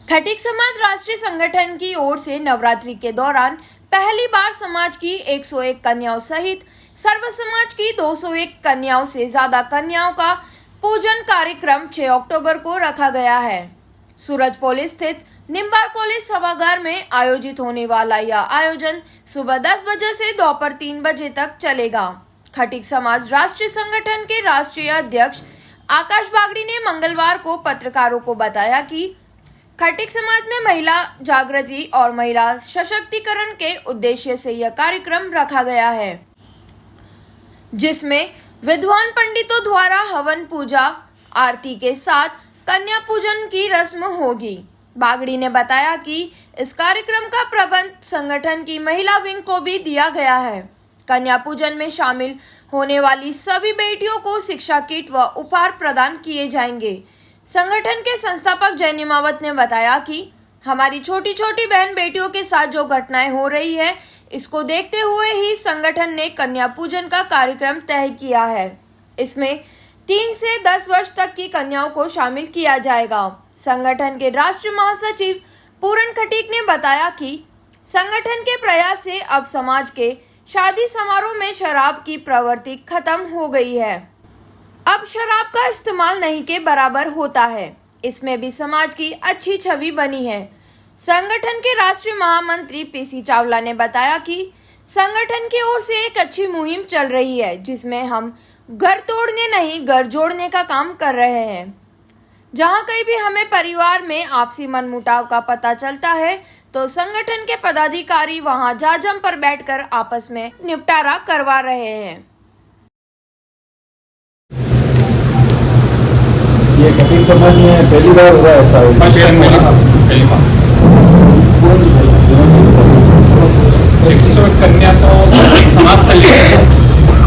खटीक समाज राष्ट्रीय संगठन की ओर से नवरात्रि के दौरान पहली बार समाज की 101 कन्याओं सहित सर्व समाज की 201 कन्याओं से ज्यादा कन्याओं का पूजन कार्यक्रम 6 अक्टूबर को रखा गया है। सूरजपोल स्थित निम्बार कॉलेज सभागार में आयोजित होने वाला यह आयोजन सुबह 10 बजे से दोपहर 3 बजे तक चलेगा। खटीक समाज राष्ट्रीय संगठन के राष्ट्रीय अध्यक्ष आकाश बागड़ी ने मंगलवार को पत्रकारों को बताया कि खटीक समाज में महिला जागृति और महिला सशक्तिकरण के उद्देश्य से यह कार्यक्रम रखा गया है, जिसमें विद्वान पंडितों द्वारा हवन पूजा आरती के साथ कन्या पूजन की रस्म होगी। बागड़ी ने बताया कि इस कार्यक्रम का प्रबंध संगठन की महिला विंग को भी दिया गया है। कन्या पूजन में शामिल होने वाली सभी बेटियों को शिक्षा किट व उपहार प्रदान किए जाएंगे। संगठन के संस्थापक जय निमावत ने बताया कि हमारी छोटी छोटी बहन बेटियों के साथ जो घटनाएं हो रही है, इसको देखते हुए ही संगठन ने कन्या पूजन का कार्यक्रम तय किया है। इसमें 3 से 10 वर्ष तक की कन्याओं को शामिल किया जाएगा। संगठन के राष्ट्रीय महासचिव पूरन खटीक ने बताया कि संगठन के प्रयास से अब समाज के शादी समारोह में शराब की प्रवृत्ति खत्म हो गई है। अब शराब का इस्तेमाल नहीं के बराबर होता है। इसमें भी समाज की अच्छी छवि बनी है। संगठन के राष्ट्रीय महामंत्री पीसी चावला ने बताया कि संगठन की ओर से एक अच्छी मुहिम चल रही है, जिसमें हम घर तोड़ने नहीं घर जोड़ने का काम कर रहे हैं। जहां कहीं भी हमें परिवार में आपसी मनमुटाव का पता चलता है तो संगठन के पदाधिकारी वहां जाजम पर बैठकर आपस में निपटारा करवा रहे हैं। ये खटीक समाज में पहली बार हुआ है ऐसा? पहली बार 100 कन्या तो खटीक समाज से ले रहे हैं,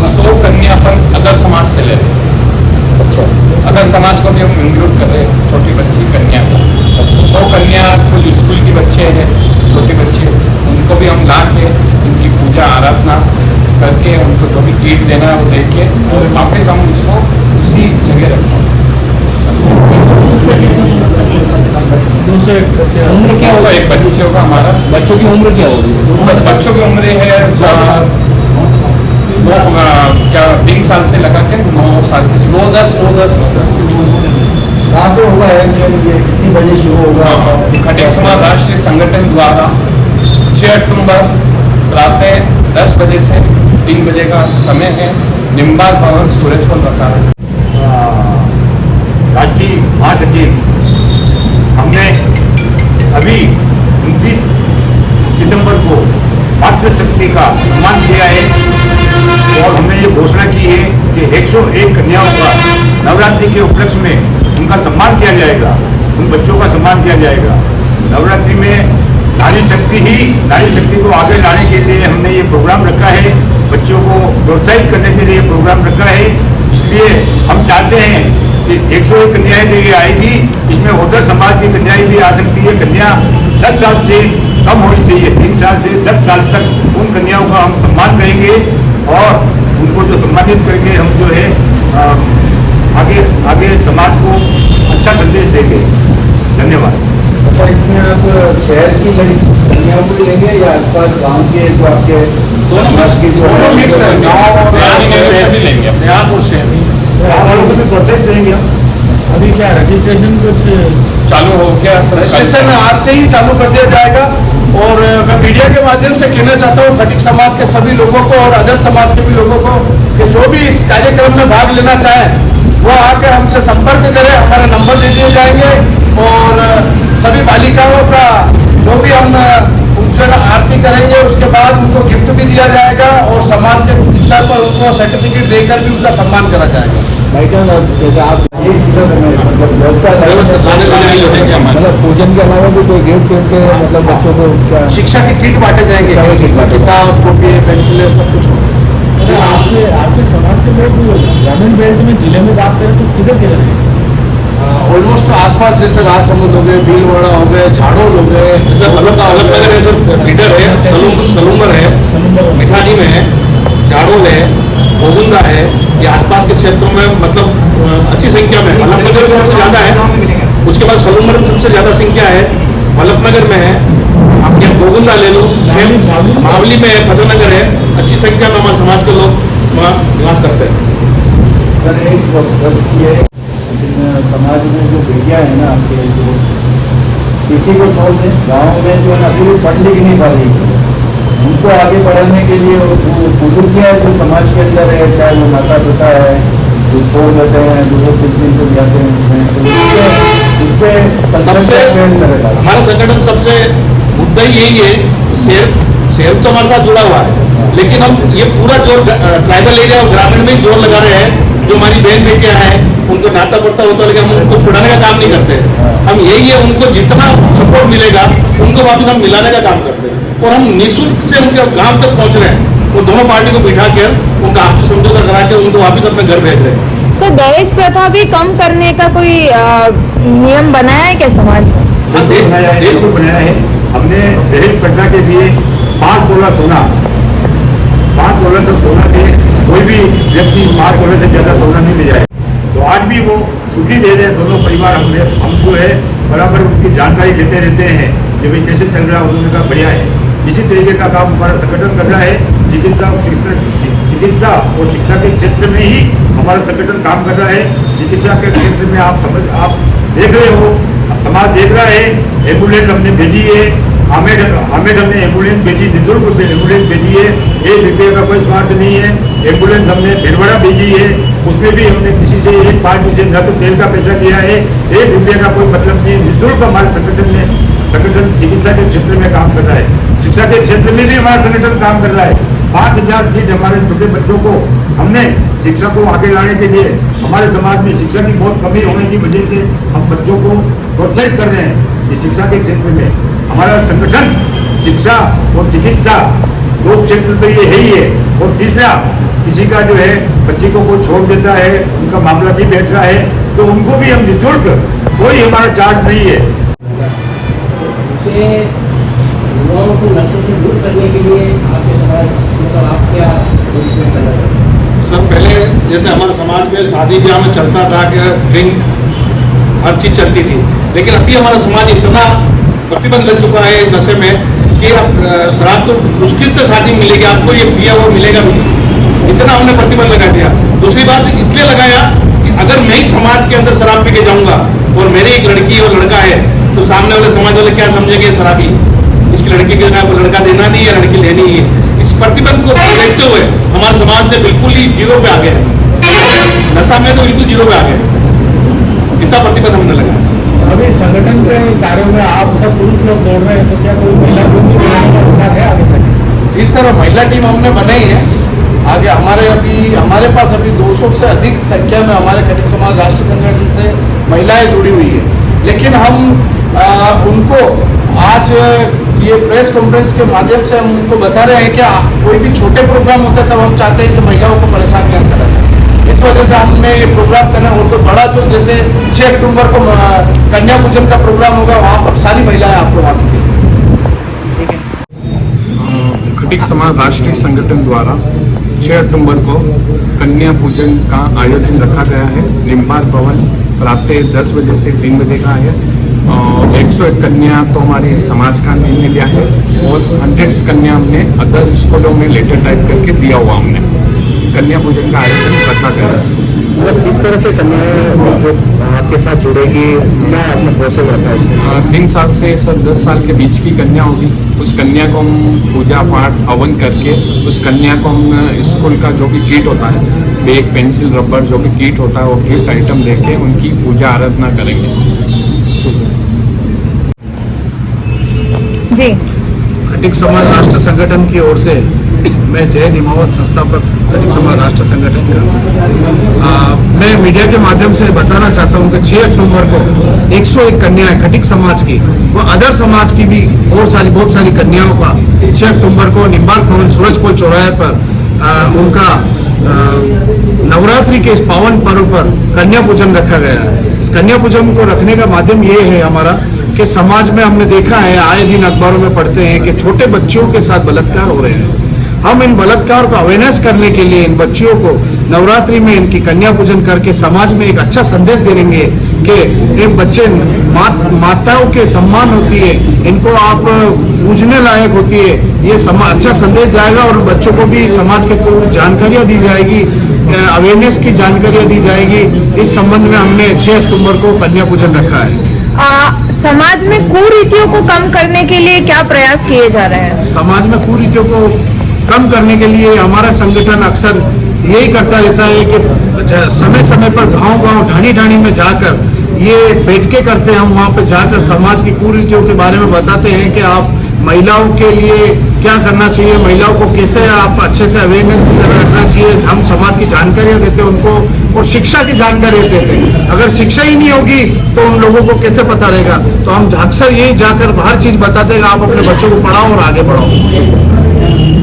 100 कन्या पर अदर समाज से ले रहे हैं। अदर समाज को भी हम इंक्लूड कर रहे हैं। छोटी बच्ची कन्या को 100 कन्या कुछ स्कूल की बच्चे हैं, छोटे बच्चे, उनको भी हम ला के उनकी पूजा आराधना करके उनको जो भी किट देना वो दे के और वापस हम उसको उसी जगह रखते हैं। 201 बच्चे। उम्र क्या होगा? 201 बच्चों का हमारा। बच्चों की उम्र क्या होगी? बच्चों की उम्र है क्या 3 साल से लगा के 9 साल के 9-10 कहाँ पे हुआ है? कितनी बजे शुरू होगा? खटीक समाज राष्ट्रीय संगठन द्वारा 6 अक्टूबर रात 10 बजे से 3 बजे का समय है। निम्बार भवन सूरजपोल रखा है। राष्ट्रीय महासचिव हमने अभी 29 सितंबर को मातृशक्ति का सम्मान किया है और हमने ये घोषणा की है कि 101 कन्याओं का नवरात्रि के उपलक्ष्य में उनका सम्मान किया जाएगा, उन बच्चों का सम्मान किया जाएगा। नवरात्रि में नारी शक्ति को आगे लाने के लिए हमने ये प्रोग्राम रखा है, बच्चों को प्रोत्साहित करने के लिए प्रोग्राम रखा है। इसलिए हम चाहते हैं कि 101 कन्याएं जो ये आएगी, इसमें उधर समाज की कन्याएं भी आ सकती है। कन्या 10 साल से कम होनी चाहिए, 3 साल से 10 साल तक उन कन्याओं का हम सम्मान करेंगे और उनको जो सम्मानित करके हम जो है आगे समाज को अच्छा संदेश देंगे। धन्यवाद। अच्छा, इसमें आप शहर की बड़ी कन्याओं को लेंगे या आसपास गाँव के जो आपके समाज की जो वालों को भी प्रोत्साहित करेंगे? अभी क्या रजिस्ट्रेशन कुछ चालू हो गया? रजिस्ट्रेशन आज से ही चालू कर दिया जाएगा और मैं मीडिया के माध्यम से कहना चाहता हूँ खटीक समाज के सभी लोगों को और अदर समाज के भी लोगों को कि जो भी इस कार्यक्रम में भाग लेना चाहे वो आकर हमसे संपर्क करें। हमारे नंबर दे दिए जाएंगे और सभी बालिकाओं का जो भी हम उज्ज्वल आरती करेंगे उसके बाद उनको गिफ्ट भी दिया जाएगा और समाज के स्तर पर उनको सर्टिफिकेट देकर भी उनका सम्मान करा जाएगा। जैसे आप मतलब पूजन के अलावा भी कोई गिफ्ट के मतलब बच्चों को क्या शिक्षा के किट बांटे जाएंगे? किताब, कॉपी, पेंसिल सब कुछ होगा। आपके समाज के लोग ग्रामीण बेल्ट में जिले में बात करें तो किधर है? ऑलमोस्ट आसपास जैसे राजसमंद हो गए, भीलवाड़ा हो गए, झाड़ोल हो गए, अलग नगर है सर, लीडर है, सलूमर है, मिठानी में है, झाड़ोल है, गोविंदा है। ये आसपास के क्षेत्रों में मतलब अच्छी संख्या में, अलग नगर में सबसे ज्यादा है, उसके बाद सलूमर में सबसे ज्यादा संख्या है। फतेहनगर में है, आप यहाँ गोविंदा ले लो, मावली में है, फतेहनगर है, अच्छी संख्या में हमारे समाज के लोग वहाँ निवास करते हैं। सर एक प्रश्न ये समाज में जो बेटियाँ हैं ना आपके, जो किसी को छोड़ दें गाँव में जो है अभी भी पढ़ लिख नहीं पा रही है, उनको आगे बढ़ाने के लिए वो बुजुर्गियाँ जो समाज के अंदर है, चाहे वो माता पिता है जो छोड़ देते हैं, जो दिन को जाते हैं, तो इसके सबसे हमारा संगठन सबसे मुद्दा यही है, शहर तो हमारे साथ जुड़ा हुआ है, लेकिन हम ये पूरा जोर ट्राइबल एरिया और ग्रामीण में जोर लगा रहे हैं। जो हमारी बहन बेटियां हैं उनको नाता पड़ता होता है, लेकिन हम उनको छुड़ाने का काम नहीं करते। हम यही है, उनको जितना सपोर्ट मिलेगा उनको वापस हम मिलाने का काम करते हैं, और हम निःशुल्क से उनके गांव तक पहुंच रहे हैं। वो दोनों पार्टी को बिठा कर उनका आपसी समझौता करा के उनको वापस अपने घर भेज रहे हैं। सर दहेज प्रथा भी कम करने का कोई नियम बनाया है क्या समाज में? बनाया है। हमने दहेज प्रथा के लिए 5 तोला सोना, 5 तोला सब सोना से कोई भी व्यक्ति 5 तोले से ज्यादा सोना नहीं ले जाए। तो आज भी वो सुखी दे रहे हैं दोनों परिवार। हम जो है बराबर उनकी जानकारी लेते रहते हैं कि भाई कैसे चल रहा है, उन्होंने कहा बढ़िया है। इसी तरीके का काम हमारा संगठन कर रहा है। चिकित्सा और शिक्षा के क्षेत्र में ही हमारा संगठन काम कर रहा है। चिकित्सा के क्षेत्र में आप देख रहे हो, समाज देख रहा है। एम्बुलेंस हमने भेजी है, हामिद हमने एम्बुलेंस भेजी, निःशुल्क एम्बुलेंस भेजी है। 1 रुपये का कोई स्वार्थ नहीं है। एम्बुलेंस हमने भिलवाड़ा भेजी है, उसमें भी हमने किसी से एक पार्टी से न तो तेल का पैसा लिया है, 1 रुपये का कोई मतलब नहीं। निःशुल्क हमारे संगठन चिकित्सा के क्षेत्र में काम कर रहा है। शिक्षा के क्षेत्र में भी हमारा संगठन काम कर रहा है। 5000 किट हमारे छोटे बच्चों को हमने शिक्षा को आगे लाने के लिए, हमारे समाज में शिक्षा की बहुत कमी होने की वजह से हम बच्चों को प्रोत्साहित कर रहे हैं कि शिक्षा के क्षेत्र में हमारा संगठन शिक्षा और चिकित्सा 2 क्षेत्र तो ये है ही है। और तीसरा, किसी का जो है बच्चे को कोई छोड़ देता है, उनका मामला नहीं बैठ रहा है, तो उनको भी हम निःशुल्क, कोई हमारा चार्ज नहीं है। युवाओं को नशे से दूर करने के लिए आपके समाज मतलब आप क्या सर, पहले जैसे हमारे समाज में शादी ब्याह में चलता था कि ड्रिंक हर चीज चलती थी, लेकिन अभी हमारा समाज इतना प्रतिबंध लग चुका है नशे में कि अब शराब तो मुश्किल से शादी मिलेगी आपको, ये पिया वो मिलेगा भी, इतना हमने प्रतिबंध लगा दिया। दूसरी बात इसलिए लगाया कि अगर मैं ही समाज के अंदर शराब पी के जाऊंगा और मेरी एक लड़की और लड़का है, तो सामने वाले समाज वाले क्या समझेंगे, शराबी, इसकी लड़की के को लड़का देना नहीं है, लड़की लेनी ही है। इस प्रतिबंध को देखते हुए हमारे समाज में बिल्कुल ही 0 पे आ गए, नशा में तो बिल्कुल 0 पे आ गए, इतना प्रतिबंध हमने लगाया। अभी संगठन के कार्यों में आप सब पुरुष लोग दौड़ रहे हैं, तो क्या कोई महिला टीम भी बनाने का विचार है आगे तक? जी सर, महिला टीम हमने बनाई है। आगे हमारे पास अभी 200 से अधिक संख्या में हमारे खटिक समाज राष्ट्रीय संगठन से महिलाएं जुड़ी हुई है, लेकिन हम उनको आज ये प्रेस कॉन्फ्रेंस के माध्यम से हम उनको बता रहे हैं कि कोई भी छोटे प्रोग्राम होता है तब हम चाहते हैं कि महिलाओं को परेशान क्या करा जाए। इस वजह से हमने ये प्रोग्राम करना, और तो बड़ा जो जैसे 6 अक्टूबर को कन्या पूजन का प्रोग्राम होगा, वहाँ पर सारी महिलाएं आपको वहाँ मिलेंगी। ठीक है। खटिक समाज राष्ट्रीय संगठन द्वारा 6 अक्टूबर को कन्या पूजन का आयोजन रखा गया है। निम्बार भवन प्रातः 10 बजे से 3 बजे का है। 101 कन्या तो हमारी समाज का निर्णय लिया है, और 100 कन्या हमने अदर स्कूलों में लेटर टाइप करके दिया हुआ हमने। कन्या पूजन का आयोजन रखा गया है। मतलब किस तरह से कन्याएं जो आपके साथ जुड़ेगी, क्या अपना प्रोसेस रहता है? 3 साल से सर 10 साल के बीच की कन्या होगी। उस कन्या को हम पूजा पाठ हवन करके, उस कन्या को हम स्कूल का जो भी किट होता है, बैग पेंसिल रबर जो भी किट होता है, वो गिफ्ट आइटम देके उनकी पूजा आराधना करेंगे। जी, खटिक समाज राष्ट्र संगठन की ओर से मैं जय निमावत संस्थापक खटिक समाज राष्ट्र संगठन का मैं मीडिया के माध्यम से बताना चाहता हूं कि 6 अक्टूबर को 101 कन्याएं खटिक समाज की व अदर समाज की भी और बहुत सारी कन्याओं का 6 अक्टूबर को निम्बार्क भवन सूरजपोल चौराहे पर उनका नवरात्रि के इस पावन पर्व पर कन्या पूजन रखा गया है। इस कन्या पूजन को रखने का माध्यम ये है हमारा कि समाज में हमने देखा है, आए दिन अखबारों में पढ़ते हैं कि छोटे बच्चियों के साथ बलात्कार हो रहे हैं। हम इन बलात्कार को अवेयरनेस करने के लिए इन बच्चियों को नवरात्रि में इनकी कन्या पूजन करके समाज में एक अच्छा संदेश देंगे कि ये बच्चे माताओं के सम्मान होती है, इनको आप पूजने लायक होती है, ये अच्छा संदेश जाएगा और बच्चों को भी समाज के कुछ जानकारियां दी जाएगी, अवेयरनेस की जानकारियां दी जाएगी। इस संबंध में हमने 6 अक्टूबर को कन्या पूजन रखा है। समाज में कुरीतियों को कम करने के लिए क्या प्रयास किए जा रहे हैं? समाज में कुरीतियों को कम करने के लिए हमारा संगठन अक्सर यही करता रहता है कि समय समय पर गांव-गांव, ढाणी-ढाणी में जाकर ये बैठकें करते हैं। हम वहाँ पे जाकर समाज की कुरीतियों के बारे में बताते हैं कि आप महिलाओं के लिए क्या करना चाहिए, महिलाओं को कैसे आप अच्छे से अवेयरनेस रखना चाहिए। हम समाज की जानकारियाँ देते हैं उनको और शिक्षा की जानकारी देते हैं। अगर शिक्षा ही नहीं होगी तो उन लोगों को कैसे पता रहेगा? तो हम अक्सर यही जाकर हर चीज़ बताते हैं कि आप अपने बच्चों को पढ़ाओ और आगे बढ़ाओ।